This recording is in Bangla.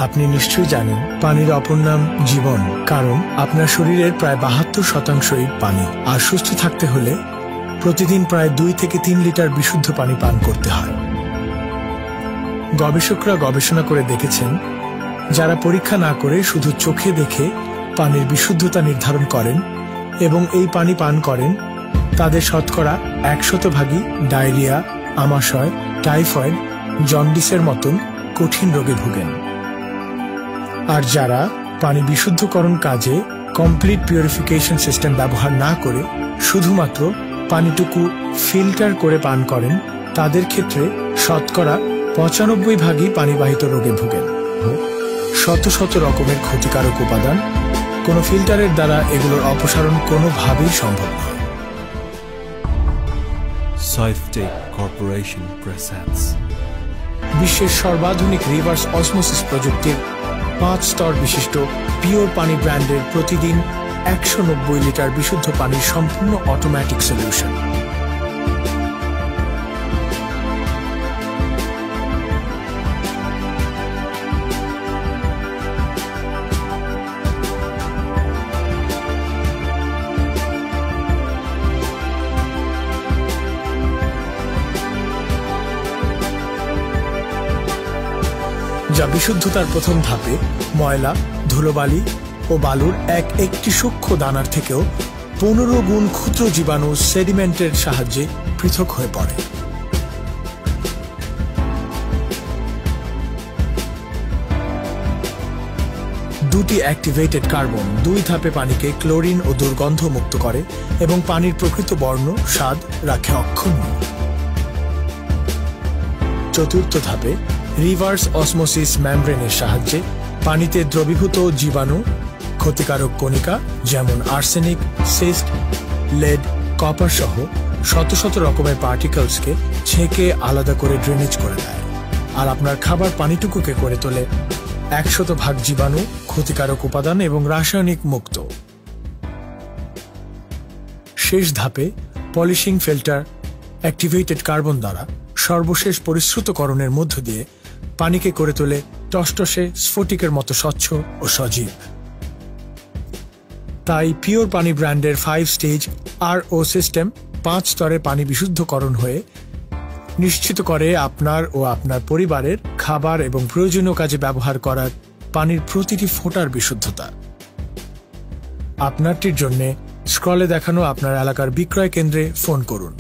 আপনি নিশ্চয়ই জানেন পানির অপর নাম জীবন, কারণ আপনার শরীরের প্রায় ৭২%ই পানি। আর সুস্থ থাকতে হলে প্রতিদিন প্রায় ২ থেকে ৩ লিটার বিশুদ্ধ পানি পান করতে হয়। গবেষকরা গবেষণা করে দেখেছেন, যারা পরীক্ষা না করে শুধু চোখে দেখে পানির বিশুদ্ধতা নির্ধারণ করেন এবং এই পানি পান করেন, তাদের শতকরা ১০০% ডায়রিয়া, আমাশয়, টাইফয়েড, জন্ডিসের মতন কঠিন রোগে ভোগেন। আর যারা পানি বিশুদ্ধকরণ কাজে কমপ্লিট পিউরিফিকেশন সিস্টেম ব্যবহার না করে শুধুমাত্র পানিটুকু ফিল্টার করে পান করেন, তাদের ক্ষেত্রে শতকরা ৯৫% পানিবাহিত রোগে ভোগেন। শত শত রকমের ক্ষতিকারক উপাদান, কোনো ফিল্টারের দ্বারা এগুলোর অপসারণ কোনোভাবেই সম্ভব নয়। Safetec Corporation presents বিশ্বের সর্বাধুনিক রিভার্স অসমোসিস প্রযুক্তির ৫ স্তর বিশিষ্ট পিওর পানি ব্র্যান্ডের প্রতিদিন ১৯০ লিটার বিশুদ্ধ পানির সম্পূর্ণ অটোমেটিক সলিউশন। যা বিশুদ্ধতার প্রথম ধাপে ময়লা, ধুলোবালি ও বালুর একটি সূক্ষ্ম দানার থেকেও ১৫ গুণ ক্ষুদ্র জীবাণু সেডিমেন্টের সাহায্যে পৃথক হয়ে পড়ে। দুটি অ্যাক্টিভেটেড কার্বন ২ ধাপে পানিকে ক্লোরিন ও দুর্গন্ধ মুক্ত করে এবং পানির প্রকৃত বর্ণ, স্বাদ রাখে অক্ষুণ্ণ। চতুর্থ ধাপে রিভার্স অসমোসিস মেমব্রেনের সাহায্যে পানিতে দ্রবীভূত জীবাণু, ক্ষতিকারক কণিকা যেমন আর্সেনিক, সিস্ট, লেড, কপার সহ শত শত রকমের পার্টিকেলসকে ছেঁকে আলাদা করে ড্রেনেজ করে দেয়, আর আপনার খাবার পানিটুকুকে করে তোলে ১০০% জীবাণু, ক্ষতিকারক উপাদান এবং রাসায়নিক মুক্ত। শেষ ধাপে পলিশিং ফিল্টার অ্যাক্টিভেটেড কার্বন দ্বারা সর্বশেষ পরিশ্রুতকরণের মধ্য দিয়ে পানিকে করে তোলে টসটসে স্ফটিকের মতো স্বচ্ছ ও সজীব। তাই পিওর পানি ব্র্যান্ডের 5 স্টেজ RO সিস্টেম ৫ স্তরে পানি বিশুদ্ধকরণ হয়ে নিশ্চিত করে আপনার ও আপনার পরিবারের খাবার এবং প্রয়োজনীয় কাজে ব্যবহার করার পানির প্রতিটি ফোঁটার বিশুদ্ধতা। আপনারটির জন্য স্ক্রলে দেখানো আপনার এলাকার বিক্রয় কেন্দ্রে ফোন করুন।